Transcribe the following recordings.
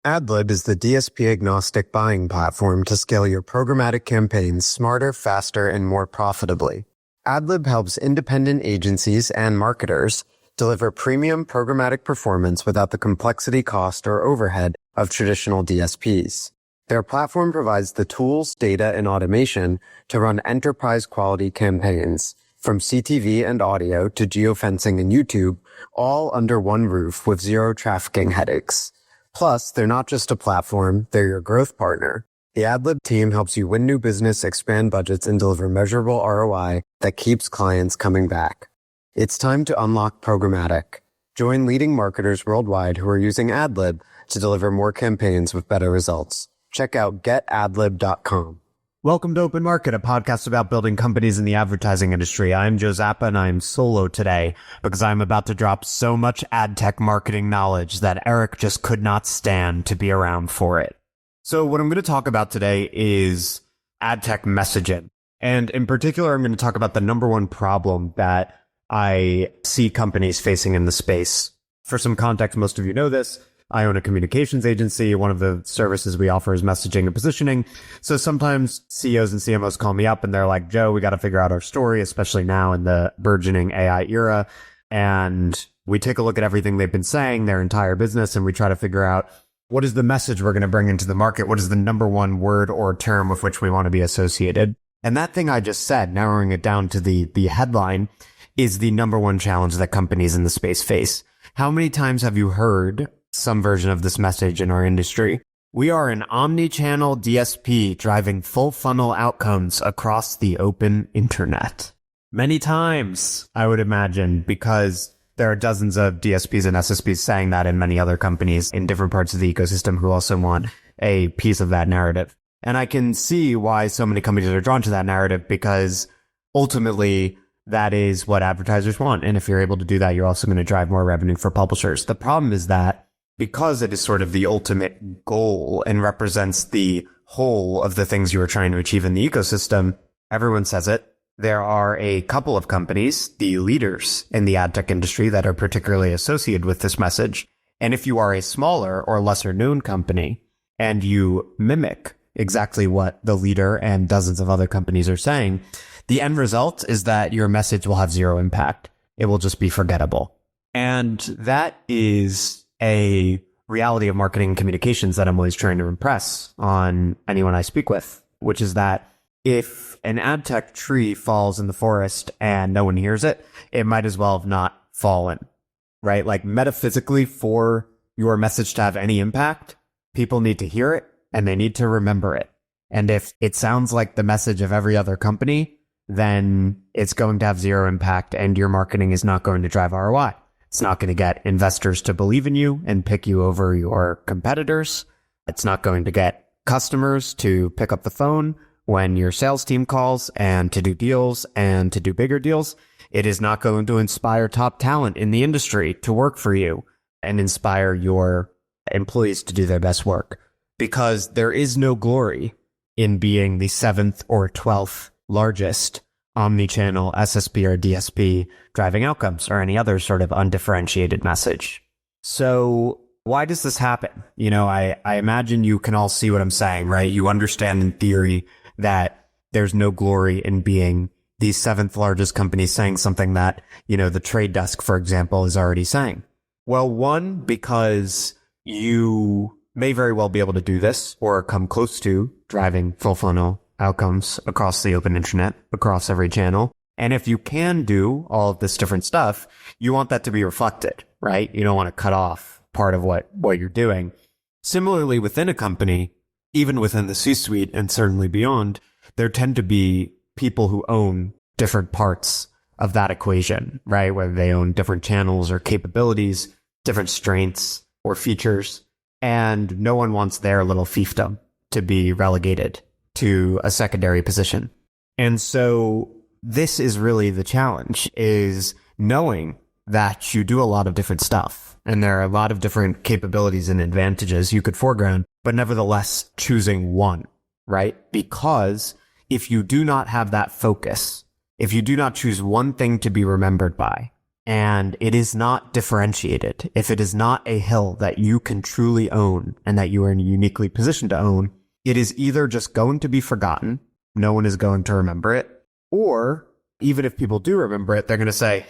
Adlib is the DSP-agnostic buying platform to scale your programmatic campaigns smarter, faster, and more profitably. Adlib helps independent agencies and marketers deliver premium programmatic performance without the complexity, cost, or overhead of traditional DSPs. Their platform provides the tools, data, and automation to run enterprise-quality campaigns, from CTV and audio to geofencing and YouTube, all under one roof with zero trafficking headaches. Plus, they're not just a platform, they're your growth partner. The Adlib team helps you win new business, expand budgets, and deliver measurable ROI that keeps clients coming back. It's time to unlock programmatic. Join leading marketers worldwide who are using Adlib to deliver more campaigns with better results. Check out getadlib.com. Welcome to Open Market, a podcast about building companies in the advertising industry. I'm Joe Zappa, and I'm solo today because I'm about to drop so much Adtech marketing knowledge that Eric just could not stand to be around for it. So what I'm going to talk about today is Adtech messaging. And in particular, I'm going to talk about the number one problem that I see companies facing in the space. For some context, most of you know this. I own a communications agency. One of the services we offer is messaging and positioning. So sometimes CEOs and CMOs call me up and they're like, Joe, we got to figure out our story, especially now in the burgeoning AI era. And we take a look at everything they've been saying, their entire business, and we try to figure out what is the message we're going to bring into the market? What is the number one word or term with which we want to be associated? And that thing I just said, narrowing it down to the headline, is the number one challenge that companies in the space face. How many times have you heard some version of this message in our industry? We are an omnichannel DSP driving full funnel outcomes across the open internet. Many times, I would imagine, because there are dozens of DSPs and SSPs saying that, and many other companies in different parts of the ecosystem who also want a piece of that narrative. And I can see why so many companies are drawn to that narrative, because ultimately that is what advertisers want. And if you're able to do that, you're also going to drive more revenue for publishers. The problem is that because it is sort of the ultimate goal and represents the whole of the things you are trying to achieve in the ecosystem, everyone says it. There are a couple of companies, the leaders in the ad tech industry, that are particularly associated with this message. And if you are a smaller or lesser known company and you mimic exactly what the leader and dozens of other companies are saying, the end result is that your message will have zero impact. It will just be forgettable. And that is a reality of marketing and communications that I'm always trying to impress on anyone I speak with, which is that if an ad tech tree falls in the forest and no one hears it, it might as well have not fallen, right? Like, metaphysically, for your message to have any impact, people need to hear it and they need to remember it. And if it sounds like the message of every other company, then it's going to have zero impact and your marketing is not going to drive ROI. It's not going to get investors to believe in you and pick you over your competitors. It's not going to get customers to pick up the phone when your sales team calls and to do deals and to do bigger deals. It is not going to inspire top talent in the industry to work for you and inspire your employees to do their best work, because there is no glory in being the 7th or 12th largest omnichannel SSP or DSP driving outcomes or any other sort of undifferentiated message. So why does this happen? You know, I imagine you can all see what I'm saying, right? You understand in theory that there's no glory in being the 7th largest company saying something that, you know, the trade desk, for example, is already saying. Well, one, because you may very well be able to do this or come close to driving full funnel outcomes across the open internet, across every channel. And if you can do all of this different stuff, you want that to be reflected, right? You don't want to cut off part of what you're doing. Similarly, within a company, even within the C-suite and certainly beyond, there tend to be people who own different parts of that equation, right? Whether they own different channels or capabilities, different strengths or features, and no one wants their little fiefdom to be relegated to a secondary position. And so this is really the challenge, is knowing that you do a lot of different stuff and there are a lot of different capabilities and advantages you could foreground, but nevertheless choosing one, right? Because if you do not have that focus, if you do not choose one thing to be remembered by, and it is not differentiated, if it is not a hill that you can truly own and that you are uniquely positioned to own, it is either just going to be forgotten, no one is going to remember it, or even if people do remember it, they're going to say,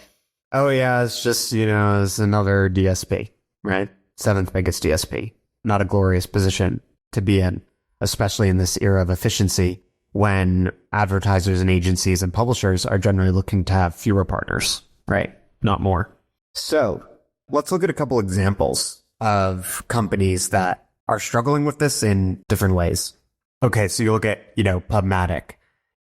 oh yeah, it's just, it's another DSP, right? Seventh biggest DSP. Not a glorious position to be in, especially in this era of efficiency when advertisers and agencies and publishers are generally looking to have fewer partners, right? Not more. So let's look at a couple examples of companies that are struggling with this in different ways. Okay, so you look at, PubMatic.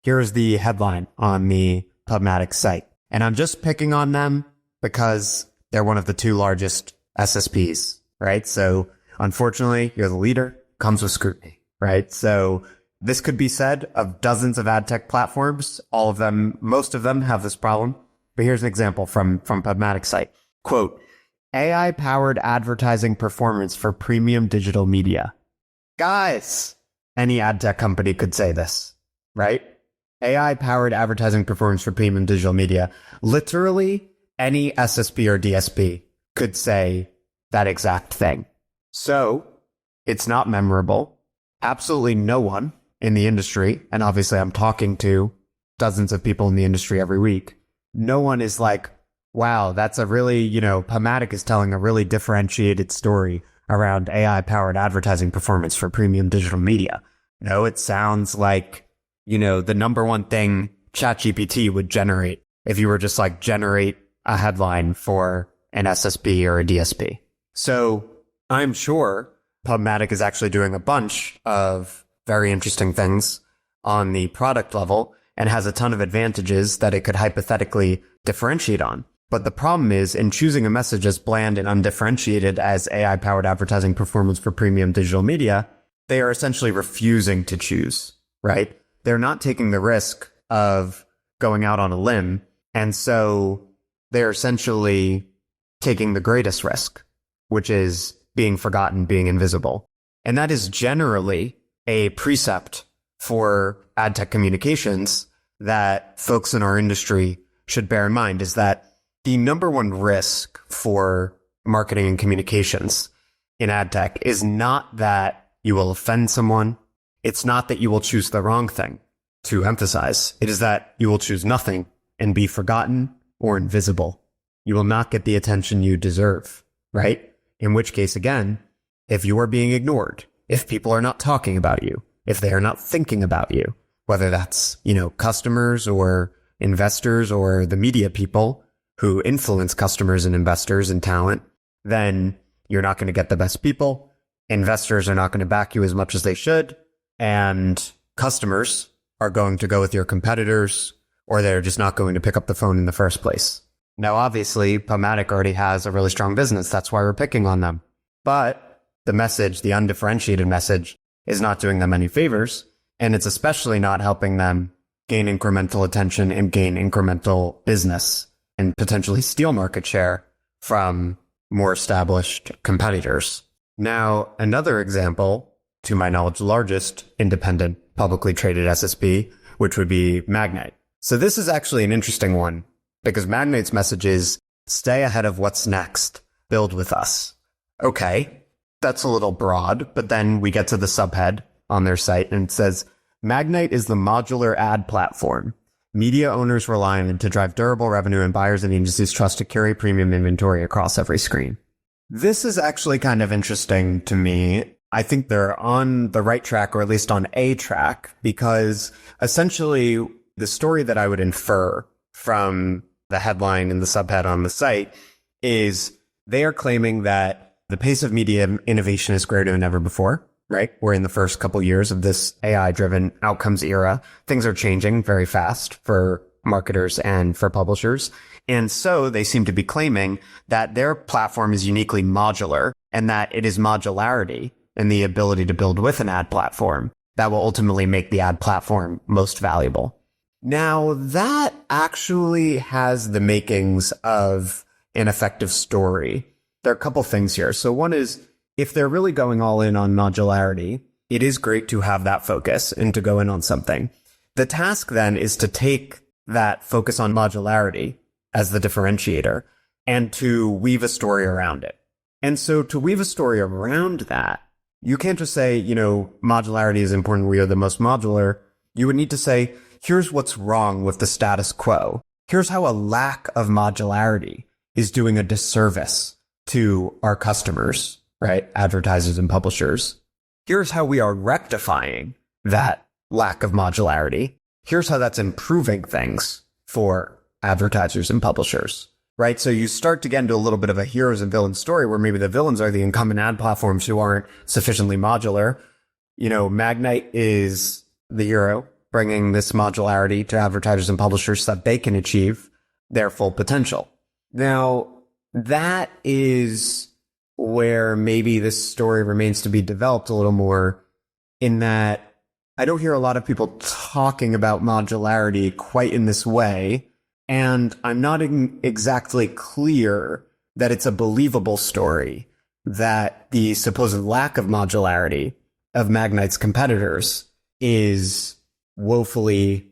Here's the headline on the PubMatic site. And I'm just picking on them because they're one of the two largest SSPs, right? So unfortunately, you're the leader, comes with scrutiny, right? So this could be said of dozens of ad tech platforms. Most of them have this problem. But here's an example from PubMatic site. Quote, AI-powered advertising performance for premium digital media. Guys, any ad tech company could say this, right? AI-powered advertising performance for premium digital media. Literally, any SSP or DSP could say that exact thing. So, it's not memorable. Absolutely no one in the industry, and obviously I'm talking to dozens of people in the industry every week, no one is like, wow, that's a really, PubMatic is telling a really differentiated story around AI-powered advertising performance for premium digital media. No, it sounds like, the number one thing ChatGPT would generate if you were just like generate a headline for an SSP or a DSP. So I'm sure PubMatic is actually doing a bunch of very interesting things on the product level and has a ton of advantages that it could hypothetically differentiate on. But the problem is, in choosing a message as bland and undifferentiated as AI-powered advertising performance for premium digital media, they are essentially refusing to choose, right? They're not taking the risk of going out on a limb, and so they're essentially taking the greatest risk, which is being forgotten, being invisible. And that is generally a precept for ad tech communications that folks in our industry should bear in mind, is that the number one risk for marketing and communications in ad tech is not that you will offend someone. It's not that you will choose the wrong thing, to emphasize. It is that you will choose nothing and be forgotten or invisible. You will not get the attention you deserve, right? In which case, again, if you are being ignored, if people are not talking about you, if they are not thinking about you, whether that's, customers or investors or the media people who influence customers and investors and talent, then you're not going to get the best people. Investors are not going to back you as much as they should. And customers are going to go with your competitors, or they're just not going to pick up the phone in the first place. Now, obviously, PubMatic already has a really strong business. That's why we're picking on them. But the message, the undifferentiated message, is not doing them any favors. And it's especially not helping them gain incremental attention and gain incremental business and potentially steal market share from more established competitors. Now, another example, to my knowledge, largest independent publicly traded SSP, which would be Magnite. So this is actually an interesting one because Magnite's message is stay ahead of what's next, build with us. Okay, that's a little broad, but then we get to the subhead on their site and it says, Magnite is the modular ad platform media owners rely on to drive durable revenue and buyers and agencies trust to carry premium inventory across every screen. This is actually kind of interesting to me. I think they're on the right track, or at least on a track, because essentially the story that I would infer from the headline and the subhead on the site is they are claiming that the pace of media innovation is greater than ever before, right? We're in the first couple years of this AI-driven outcomes era. Things are changing very fast for marketers and for publishers. And so they seem to be claiming that their platform is uniquely modular and that it is modularity and the ability to build with an ad platform that will ultimately make the ad platform most valuable. Now, that actually has the makings of an effective story. There are a couple things here. So one is, if they're really going all in on modularity, it is great to have that focus and to go in on something. The task then is to take that focus on modularity as the differentiator and to weave a story around it. And so to weave a story around that, you can't just say, modularity is important. We are the most modular. You would need to say, here's what's wrong with the status quo. Here's how a lack of modularity is doing a disservice to our customers, right? Advertisers and publishers. Here's how we are rectifying that lack of modularity. Here's how that's improving things for advertisers and publishers, right? So you start to get into a little bit of a heroes and villains story where maybe the villains are the incumbent ad platforms who aren't sufficiently modular. Magnite is the hero, bringing this modularity to advertisers and publishers so that they can achieve their full potential. Now, that is where maybe this story remains to be developed a little more, in that I don't hear a lot of people talking about modularity quite in this way, and I'm not exactly clear that it's a believable story that the supposed lack of modularity of Magnite's competitors is woefully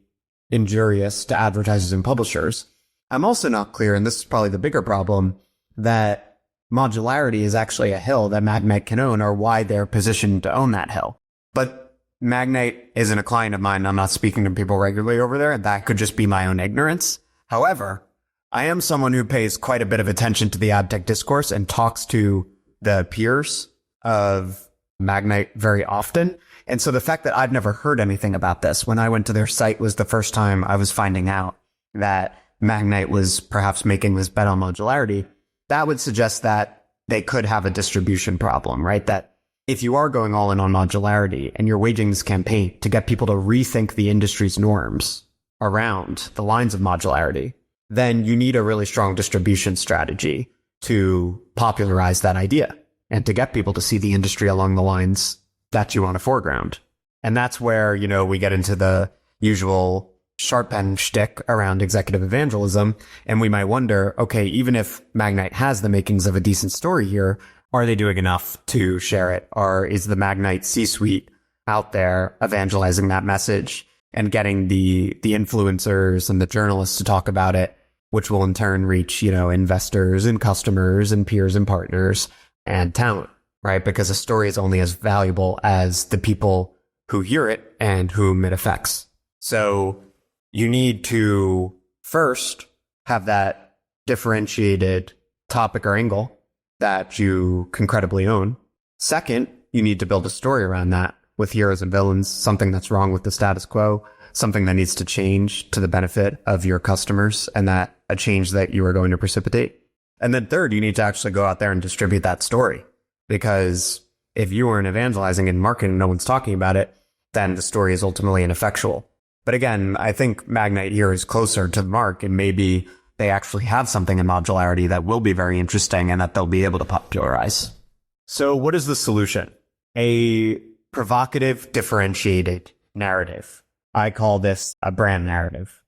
injurious to advertisers and publishers. I'm also not clear, and this is probably the bigger problem, that modularity is actually a hill that Magnite can own, or why they're positioned to own that hill. But Magnite isn't a client of mine. I'm not speaking to people regularly over there. That could just be my own ignorance. However, I am someone who pays quite a bit of attention to the Adtech discourse and talks to the peers of Magnite very often. And so the fact that I've never heard anything about this when I went to their site was the first time I was finding out that Magnite was perhaps making this bet on modularity. That would suggest that they could have a distribution problem, right? That if you are going all in on modularity and you're waging this campaign to get people to rethink the industry's norms around the lines of modularity, then you need a really strong distribution strategy to popularize that idea and to get people to see the industry along the lines that you want to foreground. And that's where, we get into the usual sharp end shtick around executive evangelism. And we might wonder, okay, even if Magnite has the makings of a decent story here, are they doing enough to share it? Or is the Magnite C-suite out there evangelizing that message and getting the influencers and the journalists to talk about it, which will in turn reach, investors and customers and peers and partners and talent, right? Because a story is only as valuable as the people who hear it and whom it affects. So you need to first have that differentiated topic or angle that you can credibly own. Second, you need to build a story around that with heroes and villains, something that's wrong with the status quo, something that needs to change to the benefit of your customers, and that a change that you are going to precipitate. And then third, you need to actually go out there and distribute that story. Because if you aren't evangelizing and marketing, no one's talking about it, then the story is ultimately ineffectual. But again, I think Magnite here is closer to the mark, and maybe they actually have something in modularity that will be very interesting and that they'll be able to popularize. So what is the solution? A provocative, differentiated narrative. I call this a brand narrative.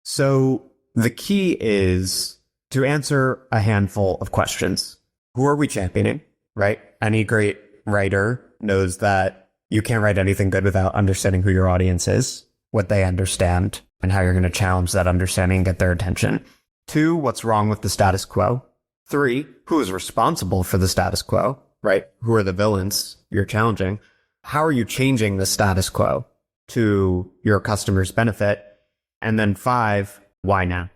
So the key is to answer a handful of questions. Who are we championing, right? Any great writer knows that you can't write anything good without understanding who your audience is, what they understand, and how you're going to challenge that understanding and get their attention. 2, what's wrong with the status quo? 3, who is responsible for the status quo, right? Who are the villains you're challenging? How are you changing the status quo to your customers' benefit? And then 5, why now,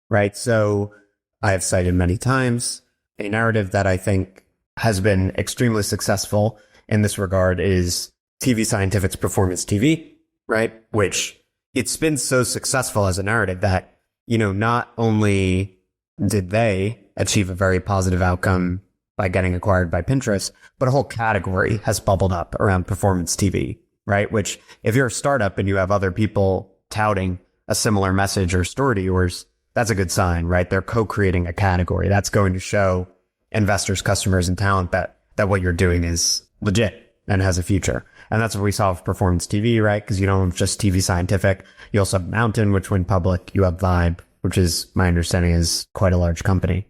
right? So I have cited many times a narrative that I think has been extremely successful in this regard is TV Scientific's Performance TV, right? Which it's been so successful as a narrative that, not only did they achieve a very positive outcome by getting acquired by Pinterest, but a whole category has bubbled up around performance TV, right? Which if you're a startup and you have other people touting a similar message or story to yours, that's a good sign, right? They're co-creating a category. That's going to show investors, customers, and talent that what you're doing is legit and has a future. And that's what we saw with Performance TV, right? Because you don't have just TV Scientific. You also have Mountain, which went public. You have Vibe, which is, my understanding, is quite a large company.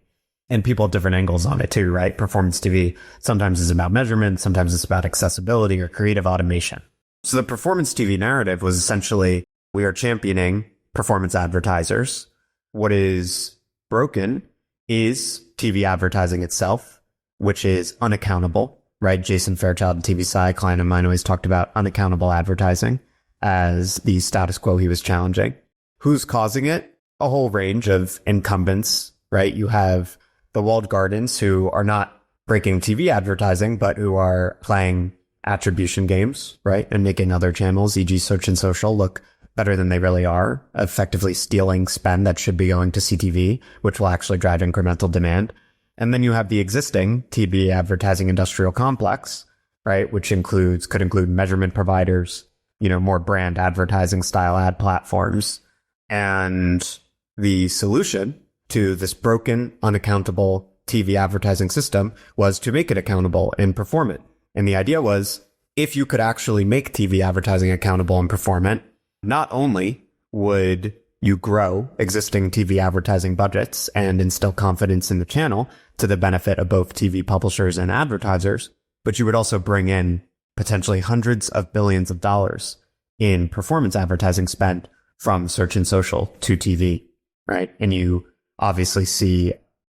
And people have different angles on it too, right? Performance TV sometimes is about measurement. Sometimes it's about accessibility or creative automation. So the Performance TV narrative was essentially, we are championing performance advertisers. What is broken is TV advertising itself, which is unaccountable, right? Jason Fairchild at TVSci, a client of mine, always talked about unaccountable advertising as the status quo he was challenging. Who's causing it? A whole range of incumbents, right? You have the walled gardens who are not breaking TV advertising, but who are playing attribution games, right? And making other channels, e.g. search and social, look better than they really are, effectively stealing spend that should be going to CTV, which will actually drive incremental demand. And then you have the existing TV advertising industrial complex, right? Which could include measurement providers, more brand advertising style ad platforms. And the solution to this broken, unaccountable TV advertising system was to make it accountable and performant. And the idea was, if you could actually make TV advertising accountable and performant, not only would you grow existing TV advertising budgets and instill confidence in the channel to the benefit of both TV publishers and advertisers, but you would also bring in potentially hundreds of billions of dollars in performance advertising spend from search and social to TV, right? And you obviously see,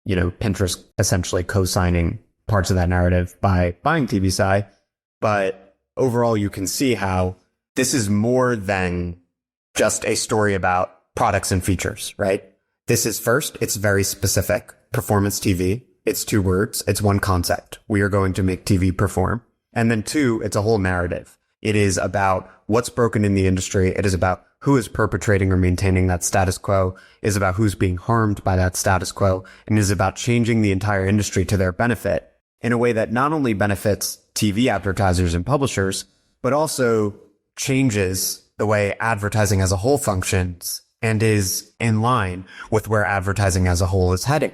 Pinterest essentially co-signing parts of that narrative by buying TVSci. But overall, you can see how this is more than just a story about products and features, right? This is first, it's very specific. Performance TV, it's 2 words, it's one concept. We are going to make TV perform. And then 2, it's a whole narrative. It is about what's broken in the industry. It is about who is perpetrating or maintaining that status quo. It is about who's being harmed by that status quo. And it is about changing the entire industry to their benefit in a way that not only benefits TV advertisers and publishers, but also changes the way advertising as a whole functions and is in line with where advertising as a whole is heading,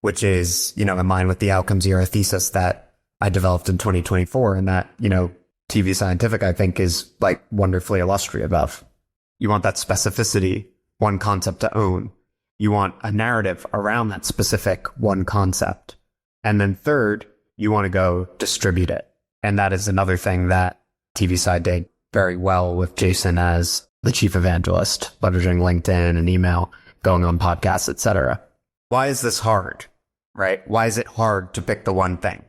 which is, in line with the outcomes era thesis that I developed in 2024 and that, TV Scientific, I think, is wonderfully illustrative of. You want that specificity, one concept to own. You want a narrative around that specific one concept. And then third, you want to go distribute it. And that is another thing that TVSci did very well with Jason as the chief evangelist, leveraging LinkedIn and email, going on podcasts, etc. Why is this hard, right? Why is it hard to pick the one thing?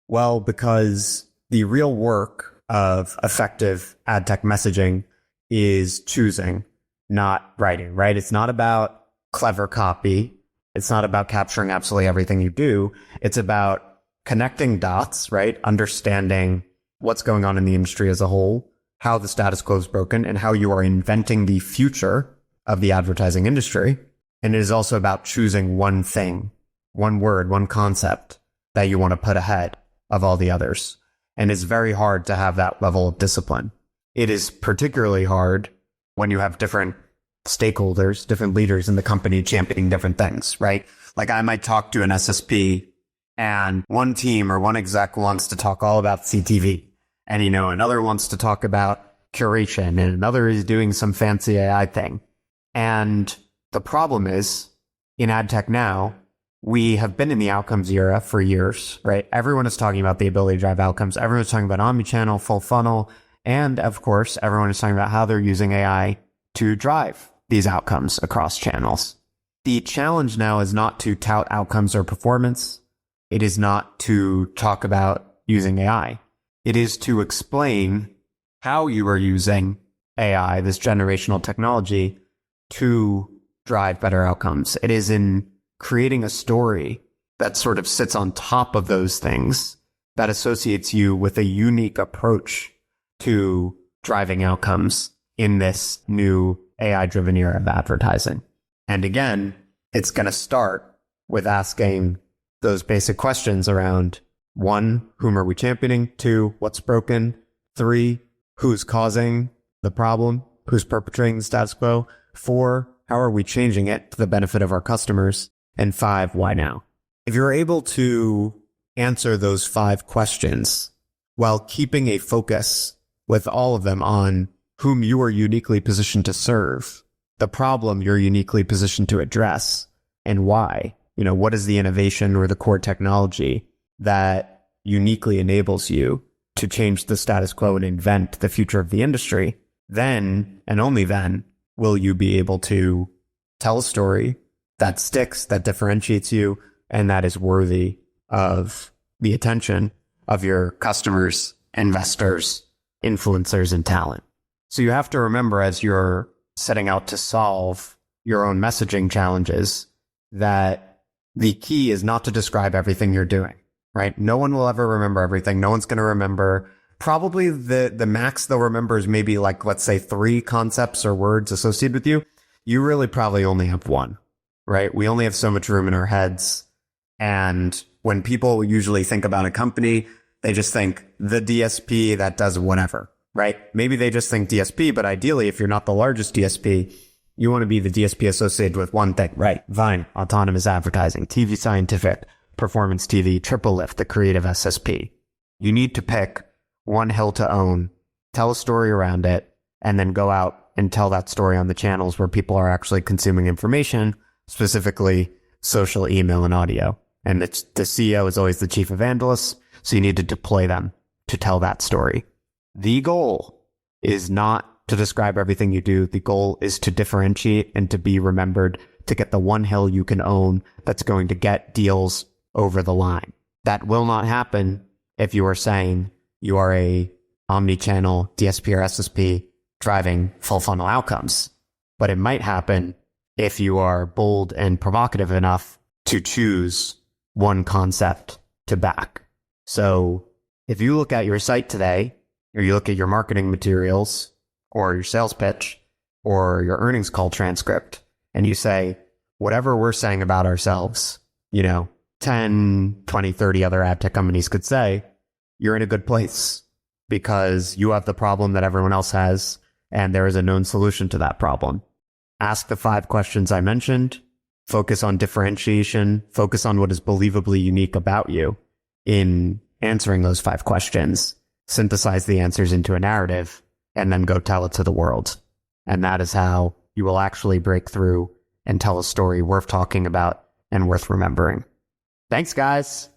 Well, because the real work of effective ad tech messaging is choosing, not writing, right? It's not about clever copy. It's not about capturing absolutely everything you do. It's about connecting dots, right? Understanding what's going on in the industry as a whole, how the status quo is broken, and how you are inventing the future of the advertising industry. And it is also about choosing one thing, one word, one concept that you want to put ahead of all the others. And it's very hard to have that level of discipline. It is particularly hard when you have different stakeholders, different leaders in the company championing different things, right? I might talk to an SSP and one team or one exec wants to talk all about CTV. And, another wants to talk about curation and another is doing some fancy AI thing. And the problem is in ad tech now, we have been in the outcomes era for years, right? Everyone is talking about the ability to drive outcomes. Everyone's talking about omnichannel, full funnel. And of course, everyone is talking about how they're using AI to drive these outcomes across channels. The challenge now is not to tout outcomes or performance. It is not to talk about using AI. It is to explain how you are using AI, this generational technology, to drive better outcomes. It is in creating a story that sort of sits on top of those things that associates you with a unique approach to driving outcomes in this new AI-driven era of advertising. And again, it's going to start with asking those basic questions around 1, whom are we championing? 2, what's broken? 3, who's causing the problem? Who's perpetrating the status quo? 4, how are we changing it to the benefit of our customers? And 5, why now? If you're able to answer those 5 questions while keeping a focus with all of them on whom you are uniquely positioned to serve, the problem you're uniquely positioned to address, and why, what is the innovation or the core technology that uniquely enables you to change the status quo and invent the future of the industry, then, and only then, will you be able to tell a story that sticks, that differentiates you, and that is worthy of the attention of your customers, investors, influencers, and talent. So you have to remember, as you're setting out to solve your own messaging challenges, that the key is not to describe everything you're doing, right? No one will ever remember everything. No one's going to remember. Probably the max they'll remember is maybe like, let's say 3 concepts or words associated with you. You really probably only have 1, right? We only have so much room in our heads. And when people usually think about a company, they just think the DSP that does whatever, right? Maybe they just think DSP, but ideally, if you're not the largest DSP, you want to be the DSP associated with one thing, right? Vine, autonomous advertising, TV Scientific, Performance TV, Triple Lift, the creative SSP. You need to pick one hill to own, tell a story around it, and then go out and tell that story on the channels where people are actually consuming information, specifically social, email, and audio. And the CEO is always the chief evangelist, so you need to deploy them to tell that story. The goal is not to describe everything you do. The goal is to differentiate and to be remembered, to get the one hill you can own that's going to get deals over the line. That will not happen if you are saying you are a omnichannel DSP or SSP driving full funnel outcomes. But it might happen if you are bold and provocative enough to choose one concept to back. So if you look at your site today, or you look at your marketing materials, or your sales pitch, or your earnings call transcript, and you say, whatever we're saying about ourselves, 10, 20, 30 other ad tech companies could say, you're in a good place because you have the problem that everyone else has, and there is a known solution to that problem. Ask the 5 questions I mentioned, focus on differentiation, focus on what is believably unique about you in answering those 5 questions, synthesize the answers into a narrative, and then go tell it to the world. And that is how you will actually break through and tell a story worth talking about and worth remembering. Thanks, guys.